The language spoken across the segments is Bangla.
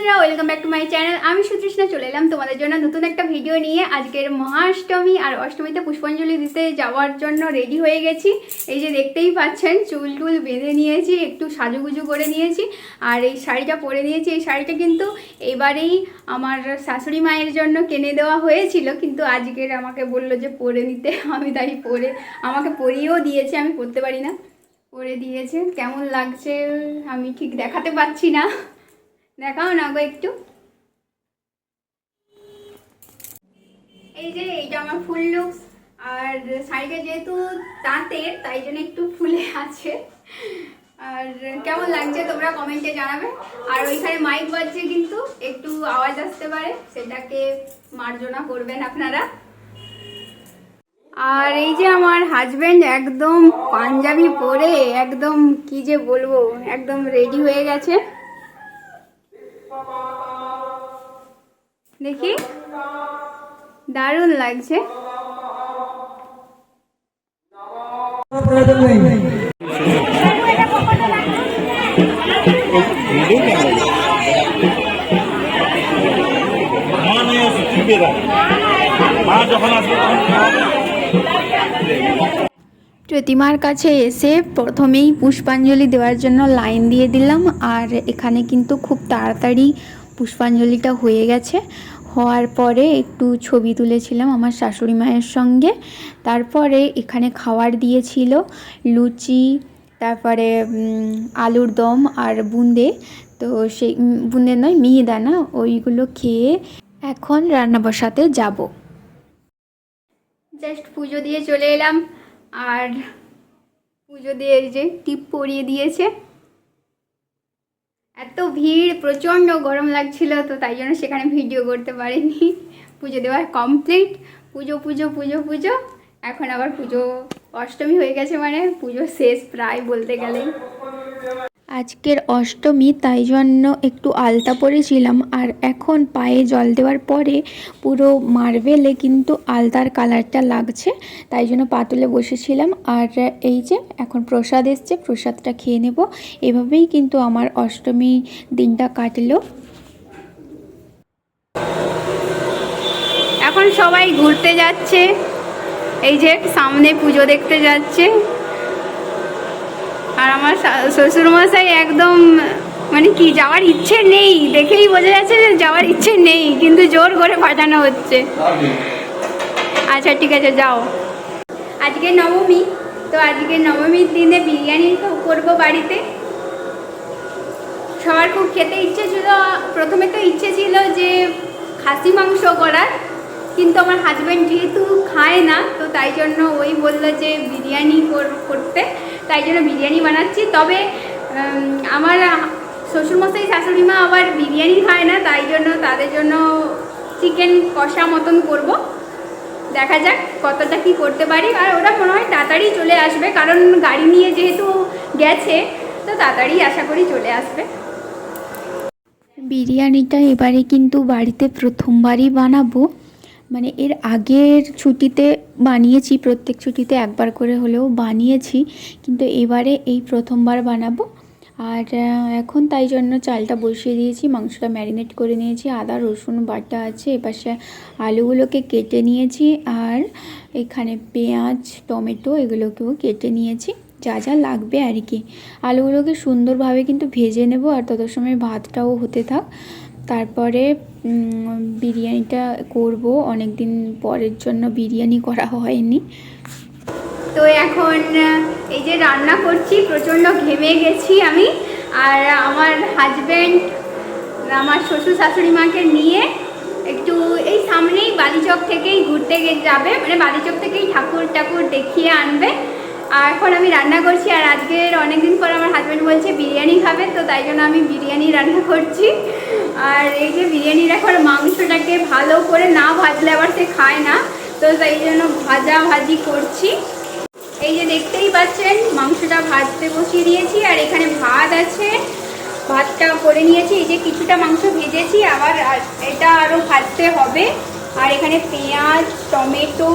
বন্ধুরা, welcome back to my channel. আমি সুতৃষ্ণা চলে এলাম তোমাদের জন্য নতুন একটা ভিডিও নিয়ে। আজকের মহাষ্টমী আর অষ্টমীতে পুষ্পাঞ্জলি দিতে যাওয়ার জন্য রেডি হয়ে গেছি। এই যে দেখতেই পাচ্ছেন, চুল টুল বেঁধে নিয়েছি, একটু সাজুগুজু করে নিয়েছি, আর এই শাড়িটা পরে নিয়েছি। এই শাড়িটা কিন্তু এবারেই আমার শাশুড়ি মায়ের জন্য কিনে দেওয়া হয়েছিল, কিন্তু আজকের আমাকে বললো যে পরে নিতে, আমি তাই আমাকে পরিয়েও দিয়েছে। আমি পরতে পারি না, পরে দিয়েছে। কেমন লাগছে আমি ঠিক দেখাতে পাচ্ছি না, দেখাও না গো একটু। এই যে এইটা আমার ফুল লুকস, আর শাড়িটা যেহেতু তাঁতের তাই জন্য একটু ফুলে আছে। আর কেমন লাগছে তোমরা কমেন্টে জানাবে। আর ওইখানে মাইক বাজছে, কিন্তু একটু আওয়াজ আসতে পারে, সেটাকে মার্জনা করবেন আপনারা। আর এই যে আমার হাজবেন্ড একদম পাঞ্জাবি পরে একদম কি যে বলবো, একদম রেডি হয়ে গেছে। দেখি, দারুণ লাগছে। প্রতিমার কাছে এসে প্রথমেই পুষ্পাঞ্জলি দেওয়ার জন্য লাইন দিয়ে দিলাম। আর এখানে কিন্তু খুব তাড়াতাড়ি পুষ্পাঞ্জলিটা হয়ে গেছে। হওয়ার পরে একটু ছবি তুলেছিলাম আমার শাশুড়ি মায়ের সঙ্গে। তারপরে এখানে খাবার দিয়েছিল, লুচি, তারপরে আলুর দম আর বুঁদে। তো সেই বুঁদে নয়, মিহিদানা, ওইগুলো খেয়ে এখন রান্না বসাতে যাব। জাস্ট পুজো দিয়ে চলে এলাম, আর পুজো দিয়ে এই যে টিপ পরিয়ে দিয়েছে। এত ভিড়, প্রচণ্ড গরম লাগছিল, তো তাই জন্য সেখানে ভিডিও করতে পারিনি। পুজো দেওয়া কমপ্লিট, পুজো পুজো পুজো পুজো। এখন আবার পুজো, অষ্টমী হয়ে গেছে, মানে পুজো শেষ প্রায় বলতে গেলে। আজকের অষ্টমী, তাই জন্য একটু আলতা পরেছিলাম। আর এখন পায়ে জল দেওয়ার পরে পুরো মার্বেলে কিন্তু আলতার কালারটা লাগছে, তাই জন্য পা তুলে বসেছিলাম। আর এই যে এখন প্রসাদ এসছে, প্রসাদটা খেয়ে নেব। এভাবেই কিন্তু আমার অষ্টমী দিনটা কাটলো। এখন সবাই ঘুরতে যাচ্ছে, এই যে সামনে পুজো দেখতে যাচ্ছে। আর আমার শ্বশুরমশাই একদম মানে কি, যাওয়ার ইচ্ছে নেই, দেখেই বোঝা যাচ্ছে যে যাওয়ার ইচ্ছে নেই, কিন্তু জোর করে পাঠানো হচ্ছে। আচ্ছা ঠিক আছে, যাও। আজকে নবমী, তো আজকে নবমীর দিনে বিরিয়ানি করবো বাড়িতে। সবার খুব খেতে ইচ্ছে ছিল। প্রথমে তো ইচ্ছে ছিল যে খাসি মাংস করার, কিন্তু আমার হাজব্যান্ড যেহেতু খায় না, তো তাই জন্য ওই বললো যে বিরিয়ানি করতে, তাই জন্য বিরিয়ানি বানাচ্ছি। তবে আমার শ্বশুরমশাই শাশুড়ি মা আবার বিরিয়ানি খায় না, তাই জন্য তাদের জন্য চিকেন কষা মতন করব। দেখা যাক কতটা কি করতে পারি। আর ওরা মনে হয় তাড়াতাড়ি চলে আসবে, কারণ গাড়ি নিয়ে যেহেতু গেছে, তো তাড়াতাড়ি আশা করি চলে আসবে। বিরিয়ানিটা এবারে কিন্তু বাড়িতে প্রথমবারই বানাবো। মানে এর আগের ছুটিতে বানিয়েছি, প্রত্যেক ছুটিতে একবার করে হলেও বানিয়েছি, কিন্তু এবারে এই প্রথমবার বানাবো। আর এখন তাই জন্য চালটা বসিয়ে দিয়েছি, মাংসটা ম্যারিনেট করে নিয়েছি, আদা রসুন বাটা আছে, এপাশে আলুগুলোকে কেটে নিয়েছি, আর এখানে পেঁয়াজ টমেটো এগুলোকেও কেটে নিয়েছি, যা যা লাগবে আর কি। আলুগুলোকে সুন্দরভাবে কিন্তু ভেজে নেব, আর তত সময় ভাতটাও হতে থাক। তারপরে বিরিয়ানিটা করব, অনেক দিন পরের জন্য বিরিয়ানি করা হয়নি। তো এখন এই যে রান্না করছি, প্রচণ্ড ঘেমে গেছি আমি। আর আমার হাজব্যান্ড আমার শ্বশুর শাশুড়ি মাকে নিয়ে একটু এই সামনেই বালিচক থেকেই ঘুরতে যাবে, মানে বালিচক থেকেই ঠাকুর দেখিয়ে আনবে। আর এখন আমি রান্না করছি, আর আজকের অনেকদিন পর আমার হাজব্যান্ড বলছে বিরিয়ানি খাবে, তো তাই জন্য আমি বিরিয়ানি রান্না করছি। আর এই যে বিরিয়ানির এখন মাংসটাকে ভালো করে না ভাজলে আবার সে খায় না, তো তাই জন্য ভাজি করছি। এই যে দেখতেই পাচ্ছেন, মাংসটা ভাজতে বসিয়ে দিয়েছি, আর এখানে ভাত আছে, ভাতটা করে নিয়েছি। এই যে কিছুটা মাংস ভেজেছি, আবার এটা আরও ভাজতে হবে। আর এখানে পেঁয়াজ টমেটো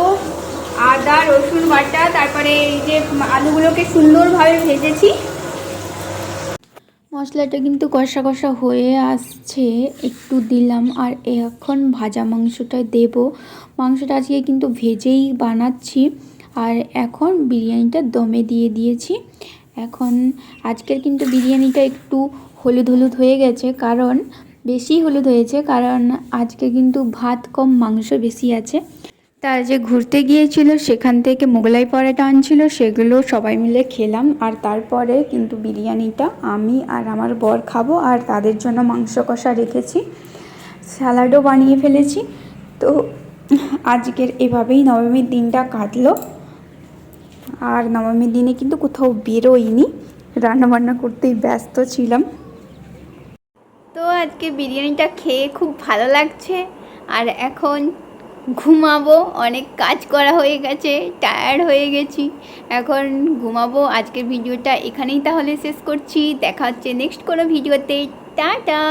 আদা রসুন বাটা, তারপরে এই যে আলুগুলোকে সুন্দরভাবে ভেজেছি। মশলাটা কিন্তু কষা কষা হয়ে আসছে, একটু দিলাম। আর এখন ভাজা মাংসটা দেব। মাংসটা আজকে কিন্তু ভেজেই বানাচ্ছি। আর এখন বিরিয়ানিটা দমে দিয়ে দিয়েছি। এখন আজকের কিন্তু বিরিয়ানিটা একটু হলুদ হলুদ হয়ে গেছে, কারণ বেশি হলুদ হয়েছে, কারণ আজকে কিন্তু ভাত কম মাংস বেশি আছে। তার যে ঘুরতে গিয়েছিল সেখান থেকে মোগলাই পরোটা আনছিল, সেগুলো সবাই মিলে খেলাম। আর তারপরে কিন্তু বিরিয়ানিটা আমি আর আমার বর খাবো, আর তাদের জন্য মাংস কষা রেখেছি, স্যালাডও বানিয়ে ফেলেছি। তো আজকের এভাবেই নবমীর দিনটা কাটলো। আর নবমীর দিনে কিন্তু কোথাও বেরোইনি, রান্নাবান্না করতেই ব্যস্ত ছিলাম। তো আজকে বিরিয়ানিটা খেয়ে খুব ভালো লাগছে। আর এখন ঘুমাবো, অনেক কাজ করা হয়ে গেছে, টায়ার্ড হয়ে গেছি, এখন ঘুমাবো। আজকের ভিডিওটা এখানেই তাহলে শেষ করছি, দেখা হচ্ছে নেক্সট কোনো ভিডিওতে। টাটা।